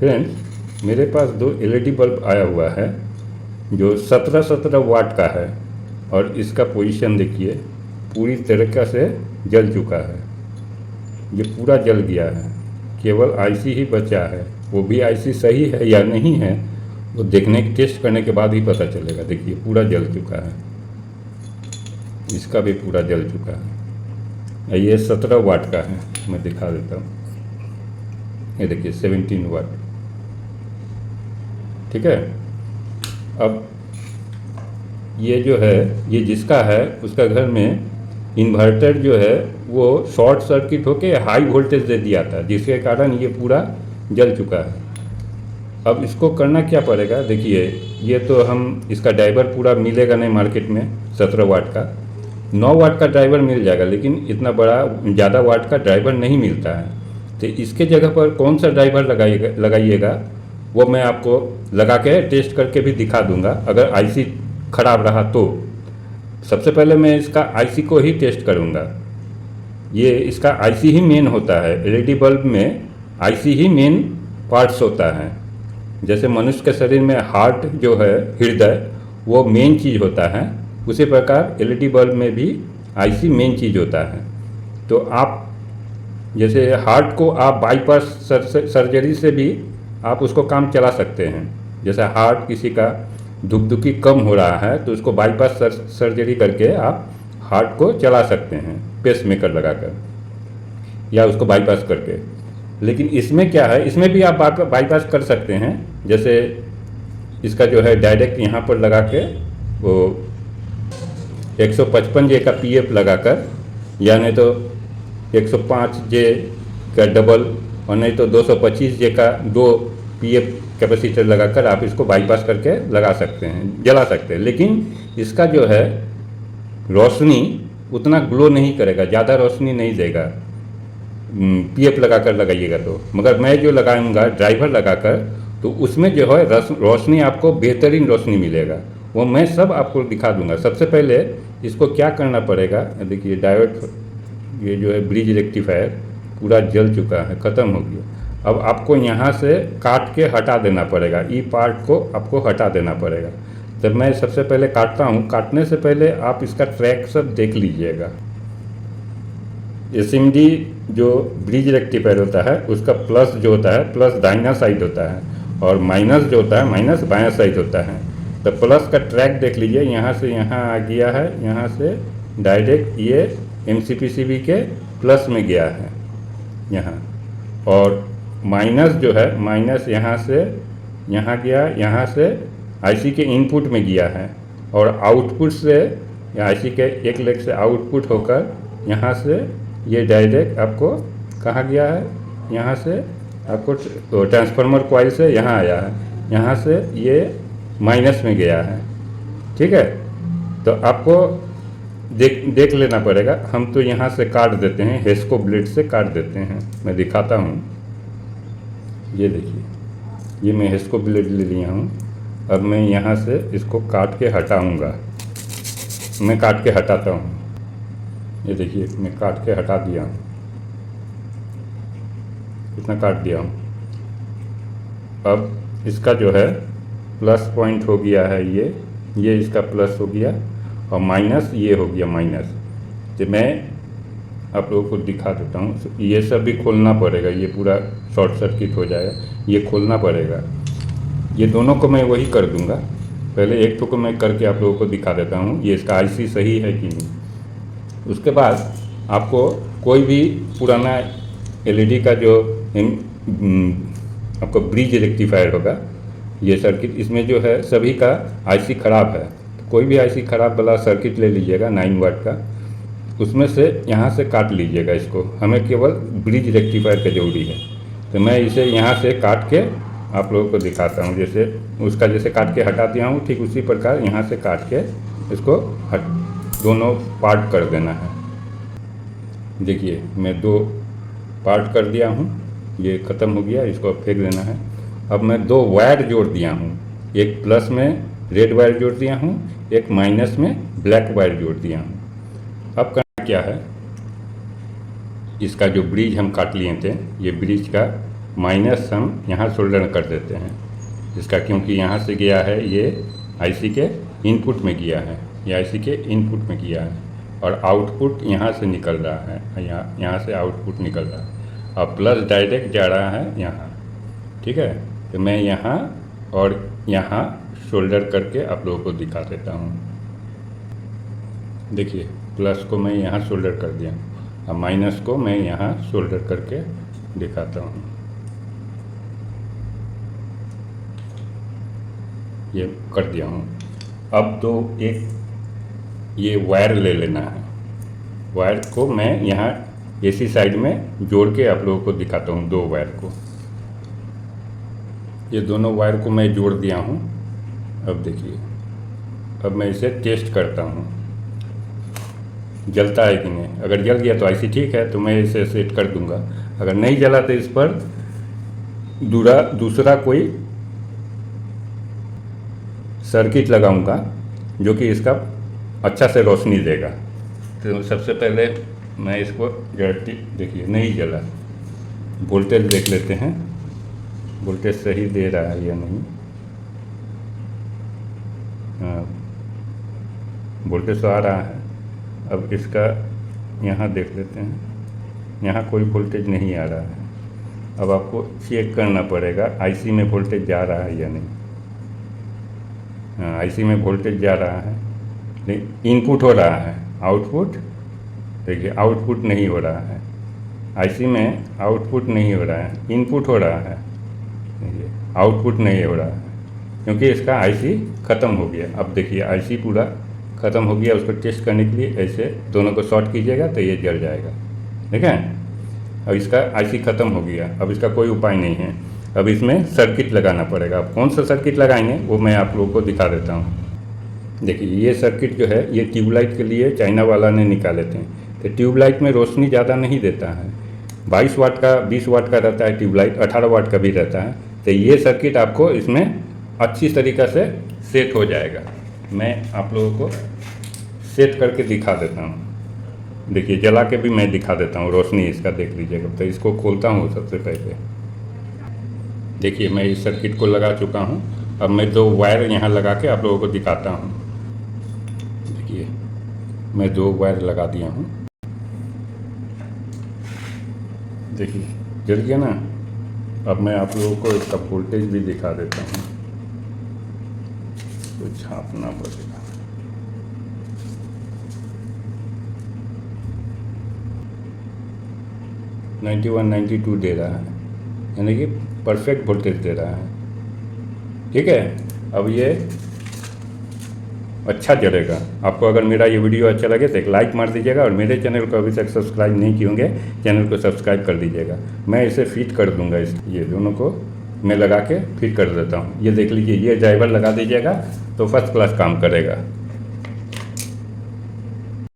Friends, मेरे पास दो LED bulb आया हुआ है जो 17-17 वाट का है और इसका पोजीशन देखिए, पूरी तरीक़ा से जल चुका है। ये पूरा जल गया है, केवल आईसी ही बचा है। वो भी आईसी सही है या नहीं है वो देखने टेस्ट करने के बाद ही पता चलेगा। देखिए पूरा जल चुका है, इसका भी पूरा जल चुका है। ये 17 वाट का है, मैं दिखा देता हूँ। ये देखिए 17 वाट, ठीक है। अब ये जो है, ये जिसका है उसका घर में इन्वर्टर जो है वो शॉर्ट सर्किट होके हाई वोल्टेज दे दिया था, जिसके कारण ये पूरा जल चुका है। अब इसको करना क्या पड़ेगा, देखिए ये तो हम इसका ड्राइवर पूरा मिलेगा नहीं मार्केट में। 17 वाट का 9 वाट का ड्राइवर मिल जाएगा, लेकिन इतना बड़ा ज़्यादा वाट का ड्राइवर नहीं मिलता है। तो इसके जगह पर कौन सा ड्राइवर लगाइएगा वो मैं आपको लगा के टेस्ट करके भी दिखा दूंगा। अगर आईसी ख़राब रहा तो सबसे पहले मैं इसका आईसी को ही टेस्ट करूंगा। ये इसका आईसी ही मेन होता है, एलईडी बल्ब में आईसी ही मेन पार्ट्स होता है। जैसे मनुष्य के शरीर में हार्ट जो है, हृदय, वो मेन चीज़ होता है, उसी प्रकार एलईडी बल्ब में भी आईसी मेन चीज़ होता है। तो आप जैसे हार्ट को आप बाईपास सर्जरी से भी आप उसको काम चला सकते हैं। जैसे हार्ट किसी का धुकधुकी कम हो रहा है तो उसको बाईपास सर्जरी करके आप हार्ट को चला सकते हैं, पेसमेकर लगाकर या उसको बाईपास करके। लेकिन इसमें क्या है, इसमें भी आप बाईपास कर सकते हैं। जैसे इसका जो है डायरेक्ट यहाँ पर लगा के वो 155 जे का पीएफ लगाकर, या नहीं तो 105 जे का डबल और नहीं तो 225 जे का 2 पीएफ कैपेसिटर लगाकर आप इसको बाईपास करके लगा सकते हैं, जला सकते हैं। लेकिन इसका जो है रोशनी उतना ग्लो नहीं करेगा, ज़्यादा रोशनी नहीं देगा पीएफ लगाकर लगाइएगा तो। मगर मैं जो लगाऊंगा ड्राइवर लगाकर, तो उसमें जो है रोशनी आपको बेहतरीन रोशनी मिलेगा। वो मैं सब आपको दिखा दूंगा। सबसे पहले इसको क्या करना पड़ेगा, देखिए डायोड, ये जो है ब्रिज रेक्टिफायर पूरा जल चुका है, ख़त्म हो गया। अब आपको यहाँ से काट के हटा देना पड़ेगा, ई पार्ट को आपको हटा देना पड़ेगा। तो मैं सबसे पहले काटता हूँ। काटने से पहले आप इसका ट्रैक सब देख लीजिएगा। एसएमडी जो ब्रिज रेक्टिफायर होता है उसका प्लस जो होता है, प्लस दाहिना साइड होता है, और माइनस जो होता है माइनस बायां साइड होता है। तो प्लस का ट्रैक देख लीजिए, यहाँ से यहाँ आ गया है, यहाँ से डायरेक्ट ये एमसीपीसीबी के प्लस में गया है यहाँ। और माइनस जो है, माइनस यहाँ से यहाँ गया, यहाँ से आईसी के इनपुट में गया है, और आउटपुट से आईसी के एक लेग से आउटपुट होकर यहाँ से ये डायरेक्ट आपको कहाँ गया है, यहाँ से आपको ट्रांसफार्मर कॉइल से यहाँ आया है, यहाँ से ये माइनस में गया है, ठीक है। तो आपको देख लेना पड़ेगा। हम तो यहाँ से काट देते हैं, हेस्को ब्लेड से काट देते हैं। मैं दिखाता हूँ, ये देखिए, ये मैं हेस्को ब्लेड ले लिया हूँ। अब मैं यहाँ से इसको काट के हटाऊँगा। मैं काट के हटाता हूँ, ये देखिए मैं काट के हटा दिया हूँ, इतना काट दिया हूँ। अब इसका जो है प्लस पॉइंट हो गया है, ये इसका प्लस हो गया, और माइनस ये हो गया माइनस। तो मैं आप लोगों को दिखा देता हूँ। ये सब भी खोलना पड़ेगा, ये पूरा शॉर्ट सर्किट हो जाएगा, ये खोलना पड़ेगा। ये दोनों को मैं वही कर दूंगा। पहले एक को मैं करके आप लोगों को दिखा देता हूँ ये इसका आईसी सही है कि नहीं। उसके बाद आपको कोई भी पुराना एलईडी का जो आपको ब्रिज रेक्टिफायर होगा, ये सर्किट, इसमें जो है सभी का आईसी ख़राब है। तो कोई भी आईसी ख़राब वाला सर्किट ले लीजिएगा 9 वाट का, उसमें से यहाँ से काट लीजिएगा इसको। हमें केवल ब्रिज रेक्टिफायर का ज़रूरी है। तो मैं इसे यहाँ से काट के आप लोगों को दिखाता हूँ। जैसे उसका जैसे काट के हटा दिया हूँ, ठीक उसी प्रकार यहाँ से काट के इसको दोनों पार्ट कर देना है। देखिए मैं 2 पार्ट कर दिया हूँ, ये ख़त्म हो गया, इसको फेंक देना है। अब मैं 2 वायर जोड़ दिया हूँ, एक प्लस में रेड वायर जोड़ दिया हूँ, एक माइनस में ब्लैक वायर जोड़ दिया हूँ। अब करना क्या है, इसका जो ब्रिज हम काट लिए थे, ये ब्रिज का माइनस हम यहाँ सोल्डर कर देते हैं इसका, क्योंकि यहाँ से गया है ये आईसी के इनपुट में गया है, ये आईसी के इनपुट में गया है और आउटपुट यहाँ से निकल रहा है, यहाँ से आउटपुट निकल रहा है और प्लस डायरेक्ट जा रहा है यहाँ। ठीक है, तो मैं यहाँ और यहाँ शोल्डर करके आप लोगों को दिखा देता हूँ। देखिए प्लस को मैं यहाँ शोल्डर कर दिया और माइनस को मैं यहाँ शोल्डर करके दिखाता हूँ। ये कर दिया हूँ। अब तो एक ये वायर ले लेना है, वायर को मैं यहाँ एसी साइड में जोड़ के आप लोगों को दिखाता हूँ। दो वायर को, ये दोनों वायर को मैं जोड़ दिया हूँ। अब देखिए, अब मैं इसे टेस्ट करता हूँ जलता है कि नहीं। अगर जल गया तो आईसी ठीक है, तो मैं इसे सेट कर दूंगा। अगर नहीं जला तो इस पर दूसरा कोई सर्किट लगाऊंगा जो कि इसका अच्छा से रोशनी देगा। तो सबसे पहले मैं इसको देखिए नहीं जला, वोल्टेज देख लेते हैं, वोल्टेज सही दे रहा है या नहीं। हाँ, वोल्टेज तो आ रहा है। अब इसका यहाँ देख लेते हैं, यहाँ कोई वोल्टेज नहीं आ रहा है। अब आपको चेक करना पड़ेगा आईसी में वोल्टेज जा रहा है या नहीं। हाँ, आईसी में वोल्टेज जा रहा है, लेकिन इनपुट हो रहा है, आउटपुट देखिए आउटपुट नहीं हो रहा है। आईसी में आउटपुट नहीं हो रहा है, इनपुट हो रहा है, देखिए आउटपुट नहीं हो रहा है क्योंकि इसका आईसी ख़त्म हो गया। अब देखिए आईसी पूरा ख़त्म हो गया। उसको टेस्ट करने के लिए ऐसे दोनों को शॉर्ट कीजिएगा तो ये जल जाएगा। ठीक है, अब इसका आईसी ख़त्म हो गया। अब इसका कोई उपाय नहीं है, अब इसमें सर्किट लगाना पड़ेगा। अब कौन सा सर्किट लगाएंगे वो मैं आप लोगों को दिखा देता हूँ। देखिए ये सर्किट जो है ये ट्यूबलाइट के लिए चाइना वाला ने निकाले थे। तो ट्यूबलाइट में रोशनी ज़्यादा नहीं देता है, 22 वाट का 20 वाट का रहता है ट्यूबलाइट, 18 वाट का भी रहता है। तो ये सर्किट आपको इसमें अच्छी तरीक़ा से सेट हो जाएगा। मैं आप लोगों को सेट करके दिखा देता हूँ। देखिए जला के भी मैं दिखा देता हूँ, रोशनी इसका देख लीजिएगा। तो इसको खोलता हूँ सबसे पहले। देखिए मैं इस सर्किट को लगा चुका हूँ। अब मैं दो वायर यहाँ लगा के आप लोगों को दिखाता हूँ। देखिए मैं दो वायर लगा दिया हूँ, देखिए जल गया ना। अब मैं आप लोगों को इसका वोल्टेज भी दिखा देता हूँ, तो छापना पड़ेगा। नाइन्टी 92 दे रहा है, यानी कि परफेक्ट वोल्टेज दे रहा है। ठीक है, अब ये अच्छा जलेगा। आपको अगर मेरा ये वीडियो अच्छा लगे तो एक लाइक मार दीजिएगा और मेरे चैनल को अभी तक सब्सक्राइब नहीं किए होंगे चैनल को सब्सक्राइब कर दीजिएगा। मैं इसे फिट कर दूंगा, ये दोनों को मैं लगा के फिट कर देता हूँ। ये देख लीजिए, ये ड्राइवर लगा दीजिएगा तो फर्स्ट क्लास काम करेगा।